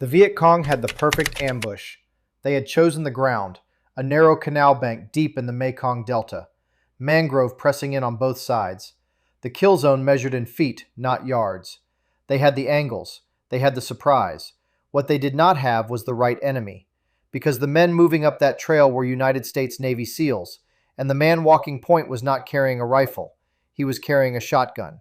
The Viet Cong had the perfect ambush. They had chosen the ground, a narrow canal bank deep in the Mekong Delta, mangrove pressing in on both sides. The kill zone measured in feet, not yards. They had the angles. They had the surprise. What they did not have was the right enemy, because the men moving up that trail were United States Navy SEALs, and the man walking point was not carrying a rifle. He was carrying a shotgun,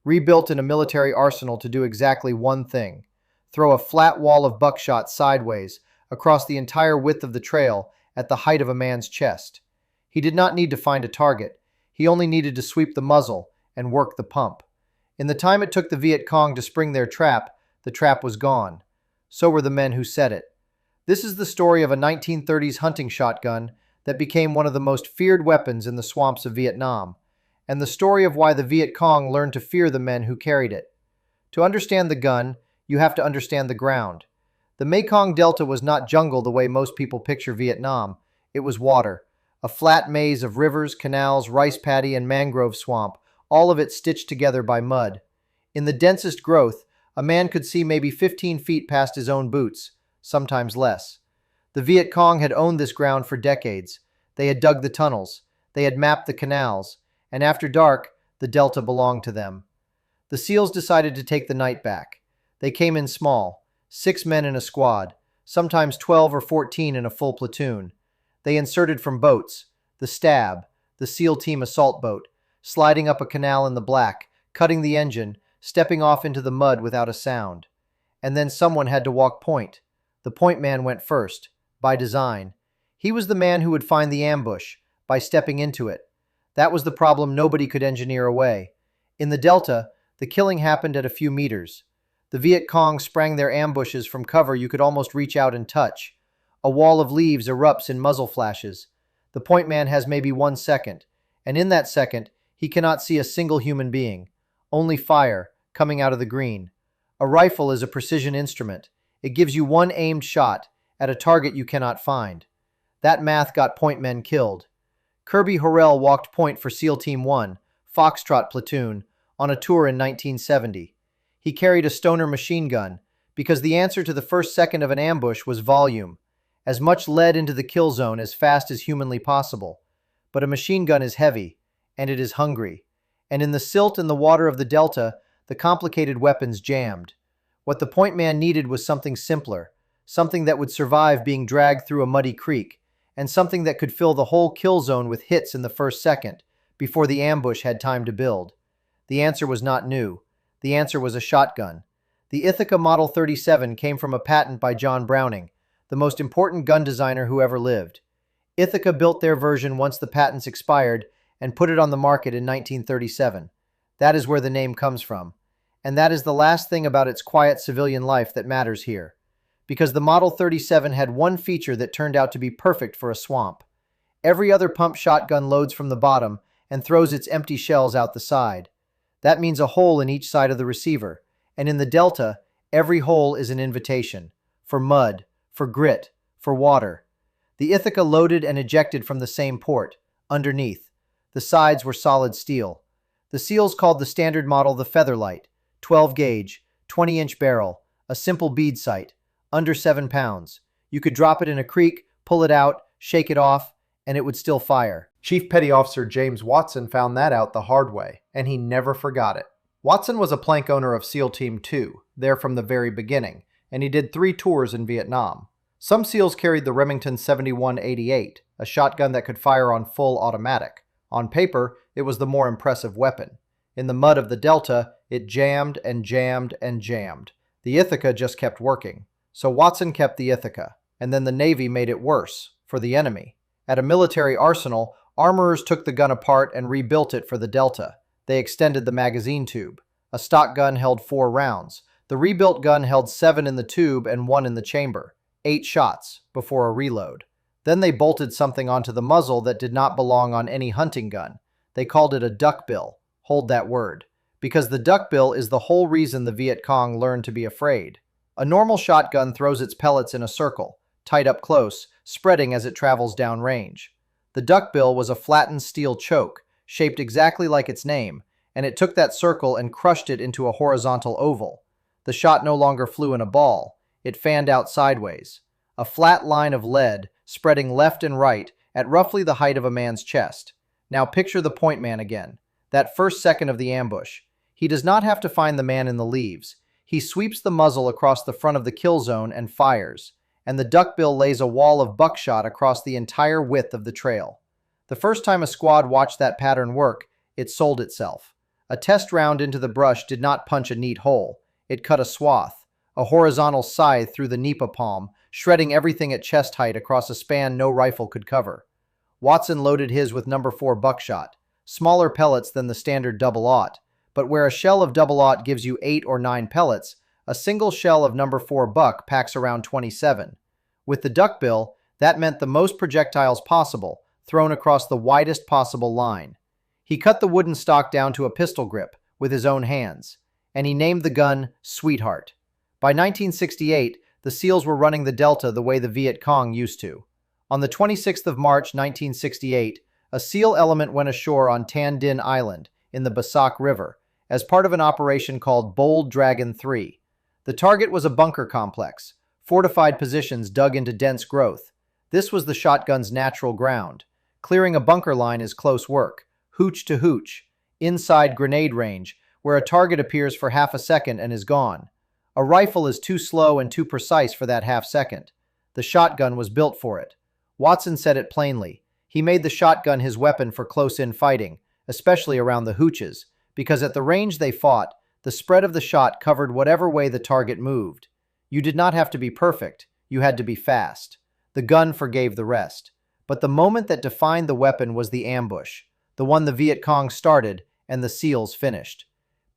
rebuilt in a military arsenal to do exactly one thing: throw a flat wall of buckshot sideways across the entire width of the trail at the height of a man's chest. He did not need to find a target. He only needed to sweep the muzzle and work the pump. In the time it took the Viet Cong to spring their trap, the trap was gone. So were the men who set it. This is the story of a 1930s hunting shotgun that became one of the most feared weapons in the swamps of Vietnam, and the story of why the Viet Cong learned to fear the men who carried it. To understand the gun, you have to understand the ground. The Mekong Delta was not jungle the way most people picture Vietnam. It was water, a flat maze of rivers, canals, rice paddy, and mangrove swamp, all of it stitched together by mud. In the densest growth, a man could see maybe 15 feet past his own boots, sometimes less. The Viet Cong had owned this ground for decades. They had dug the tunnels. They had mapped the canals. And after dark, the Delta belonged to them. The SEALs decided to take the night back. They came in small, 6 men in a squad, sometimes 12 or 14 in a full platoon. They inserted from boats, the Stab, the SEAL team assault boat, sliding up a canal in the black, cutting the engine, stepping off into the mud without a sound. And then someone had to walk point. The point man went first, by design. He was the man who would find the ambush, by stepping into it. That was the problem nobody could engineer away. In the Delta, the killing happened at a few meters. The Viet Cong sprang their ambushes from cover you could almost reach out and touch. A wall of leaves erupts in muzzle flashes. The point man has maybe 1 second, and in that second, he cannot see a single human being. Only fire, coming out of the green. A rifle is a precision instrument. It gives you one aimed shot at a target you cannot find. That math got point men killed. Kirby Horrell walked point for SEAL Team 1, Foxtrot Platoon, on a tour in 1970. He carried a Stoner machine gun, because the answer to the first second of an ambush was volume. As much lead into the kill zone as fast as humanly possible. But a machine gun is heavy, and it is hungry. And in the silt and the water of the Delta, the complicated weapons jammed. What the point man needed was something simpler, something that would survive being dragged through a muddy creek, and something that could fill the whole kill zone with hits in the first second, before the ambush had time to build. The answer was not new. The answer was a shotgun. The Ithaca Model 37 came from a patent by John Browning, the most important gun designer who ever lived. Ithaca built their version once the patents expired and put it on the market in 1937. That is where the name comes from. And that is the last thing about its quiet civilian life that matters here. Because the Model 37 had one feature that turned out to be perfect for a swamp. Every other pump shotgun loads from the bottom and throws its empty shells out the side. That means a hole in each side of the receiver. And in the Delta, every hole is an invitation. For mud, for grit, for water. The Ithaca loaded and ejected from the same port, underneath. The sides were solid steel. The SEALs called the standard model the Featherlight, 12 gauge, 20-inch barrel, a simple bead sight, under 7 pounds. You could drop it in a creek, pull it out, shake it off, and it would still fire. Chief Petty Officer James Watson found that out the hard way, and he never forgot it. Watson was a plank owner of SEAL Team 2, there from the very beginning, and he did 3 tours in Vietnam. Some SEALs carried the Remington 7188, a shotgun that could fire on full automatic. On paper, it was the more impressive weapon. In the mud of the Delta, it jammed and jammed and jammed. The Ithaca just kept working. So Watson kept the Ithaca, and then the Navy made it worse, for the enemy. At a military arsenal, armorers took the gun apart and rebuilt it for the Delta. They extended the magazine tube. A stock gun held 4 rounds. The rebuilt gun held 7 in the tube and 1 in the chamber. 8 shots, before a reload. Then they bolted something onto the muzzle that did not belong on any hunting gun. They called it a duckbill. Hold that word. Because the duckbill is the whole reason the Viet Cong learned to be afraid. A normal shotgun throws its pellets in a circle, tight up close, spreading as it travels downrange. The duckbill was a flattened steel choke, shaped exactly like its name, and it took that circle and crushed it into a horizontal oval. The shot no longer flew in a ball. It fanned out sideways. A flat line of lead, spreading left and right, at roughly the height of a man's chest. Now picture the point man again. That first second of the ambush. He does not have to find the man in the leaves. He sweeps the muzzle across the front of the kill zone and fires. And the duckbill lays a wall of buckshot across the entire width of the trail. The first time a squad watched that pattern work, it sold itself. A test round into the brush did not punch a neat hole. It cut a swath, a horizontal scythe through the nipa palm, shredding everything at chest height across a span no rifle could cover. Watson loaded his with number 4 buckshot, smaller pellets than the standard double-aught, but where a shell of double-aught gives you 8 or 9 pellets, a single shell of number 4 buck packs around 27. With the duckbill, that meant the most projectiles possible, thrown across the widest possible line. He cut the wooden stock down to a pistol grip with his own hands, and he named the gun Sweetheart. By 1968, the SEALs were running the Delta the way the Viet Cong used to. On the 26th of March 1968, a SEAL element went ashore on Tan Din Island in the Bassac River as part of an operation called Bold Dragon 3. The target was a bunker complex, fortified positions dug into dense growth. This was the shotgun's natural ground. Clearing a bunker line is close work, hooch to hooch, inside grenade range, where a target appears for half a second and is gone. A rifle is too slow and too precise for that half second. The shotgun was built for it. Watson said it plainly. He made the shotgun his weapon for close-in fighting, especially around the hooches, because at the range they fought, the spread of the shot covered whatever way the target moved. You did not have to be perfect, you had to be fast. The gun forgave the rest. But the moment that defined the weapon was the ambush, the one the Viet Cong started and the SEALs finished.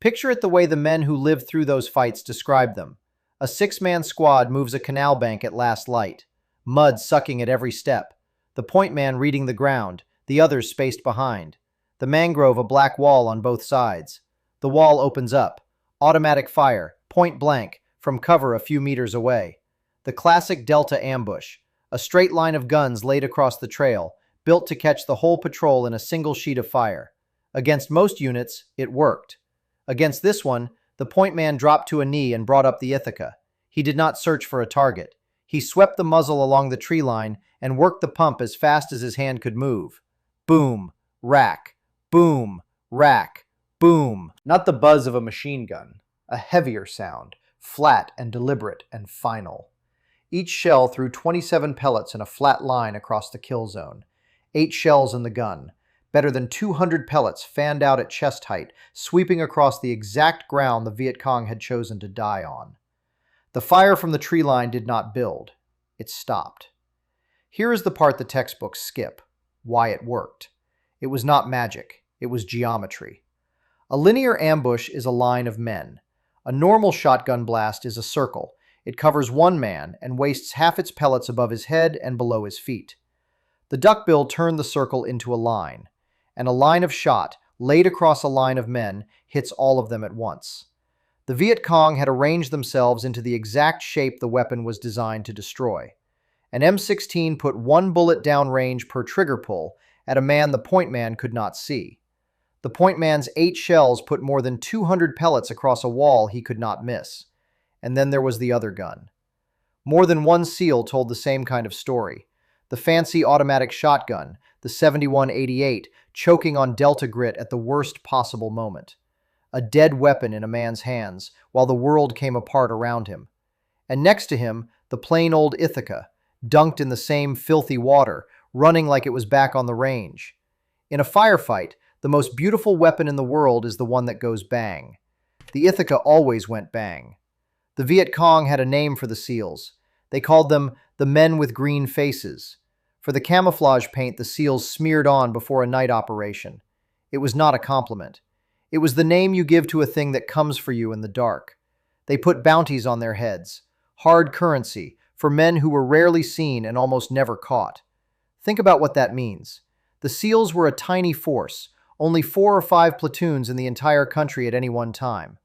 Picture it the way the men who lived through those fights described them. A 6-man squad moves a canal bank at last light, mud sucking at every step, the point man reading the ground, the others spaced behind. The mangrove a black wall on both sides. The wall opens up, automatic fire, point blank, from cover a few meters away. The classic Delta ambush, a straight line of guns laid across the trail, built to catch the whole patrol in a single sheet of fire. Against most units, it worked. Against this one, the point man dropped to a knee and brought up the Ithaca. He did not search for a target. He swept the muzzle along the tree line and worked the pump as fast as his hand could move. Boom, rack, boom, rack, boom. Not the buzz of a machine gun, a heavier sound, flat and deliberate and final. Each shell threw 27 pellets in a flat line across the kill zone. 8 shells in the gun. Better than 200 pellets fanned out at chest height, sweeping across the exact ground the Viet Cong had chosen to die on. The fire from the tree line did not build. It stopped. Here is the part the textbooks skip. Why it worked. It was not magic. It was geometry. A linear ambush is a line of men. A normal shotgun blast is a circle. It covers one man and wastes half its pellets above his head and below his feet. The duckbill turned the circle into a line, and a line of shot, laid across a line of men, hits all of them at once. The Viet Cong had arranged themselves into the exact shape the weapon was designed to destroy. An M16 put 1 bullet down range per trigger pull at a man the point man could not see. The point man's 8 shells put more than 200 pellets across a wall he could not miss. And then there was the other gun. More than one SEAL told the same kind of story. The fancy automatic shotgun, the 7188, choking on Delta grit at the worst possible moment. A dead weapon in a man's hands, while the world came apart around him. And next to him, the plain old Ithaca, dunked in the same filthy water, running like it was back on the range. In a firefight, the most beautiful weapon in the world is the one that goes bang. The Ithaca always went bang. The Viet Cong had a name for the SEALs. They called them the men with green faces. For the camouflage paint the SEALs smeared on before a night operation. It was not a compliment. It was the name you give to a thing that comes for you in the dark. They put bounties on their heads, hard currency, for men who were rarely seen and almost never caught. Think about what that means. The SEALs were a tiny force, only 4 or 5 platoons in the entire country at any one time.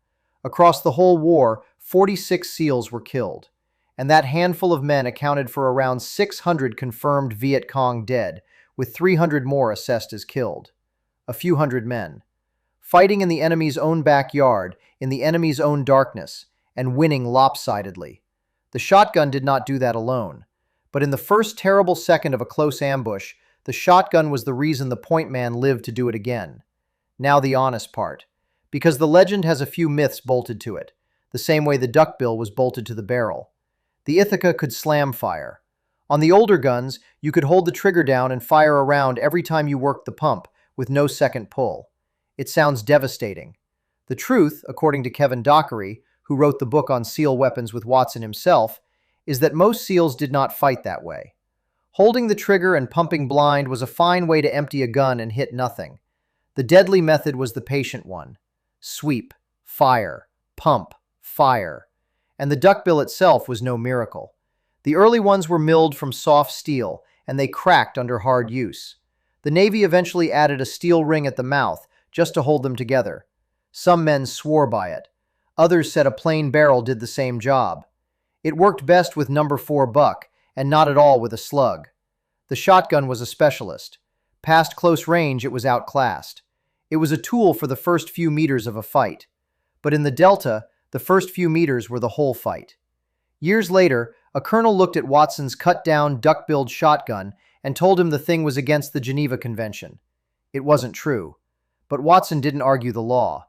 Across the whole war, 46 SEALs were killed, and that handful of men accounted for around 600 confirmed Viet Cong dead, with 300 more assessed as killed. A few hundred men. Fighting in the enemy's own backyard, in the enemy's own darkness, and winning lopsidedly. The shotgun did not do that alone. But in the first terrible second of a close ambush, the shotgun was the reason the point man lived to do it again. Now the honest part. Because the legend has a few myths bolted to it, the same way the duckbill was bolted to the barrel. The Ithaca could slam fire. On the older guns, you could hold the trigger down and fire around every time you worked the pump, with no second pull. It sounds devastating. The truth, according to Kevin Dockery, who wrote the book on SEAL weapons with Watson himself, is that most SEALs did not fight that way. Holding the trigger and pumping blind was a fine way to empty a gun and hit nothing. The deadly method was the patient one. Sweep, fire, pump, fire. And the duckbill itself was no miracle. The early ones were milled from soft steel, and they cracked under hard use. The Navy eventually added a steel ring at the mouth, just to hold them together. Some men swore by it. Others said a plain barrel did the same job. It worked best with number 4 buck, and not at all with a slug. The shotgun was a specialist. Past close range, it was outclassed. It was a tool for the first few meters of a fight. But in the Delta, the first few meters were the whole fight. Years later, a colonel looked at Watson's cut-down, duck-billed shotgun and told him the thing was against the Geneva Convention. It wasn't true. But Watson didn't argue the law.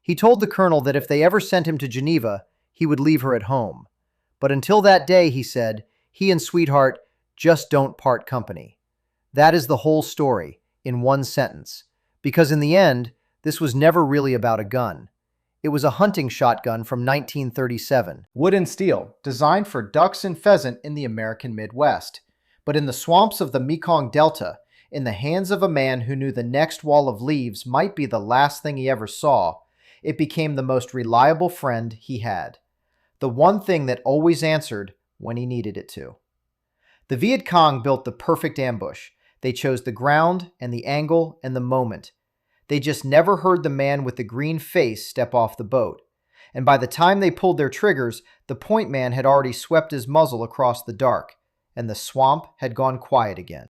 He told the colonel that if they ever sent him to Geneva, he would leave her at home. But until that day, he said, he and Sweetheart just don't part company. That is the whole story, in one sentence. Because in the end, this was never really about a gun. It was a hunting shotgun from 1937. Wood and steel, designed for ducks and pheasant in the American Midwest. But in the swamps of the Mekong Delta, in the hands of a man who knew the next wall of leaves might be the last thing he ever saw, it became the most reliable friend he had. The one thing that always answered when he needed it to. The Viet Cong built the perfect ambush. They chose the ground and the angle and the moment. They just never heard the man with the green face step off the boat. And by the time they pulled their triggers, the point man had already swept his muzzle across the dark, and the swamp had gone quiet again.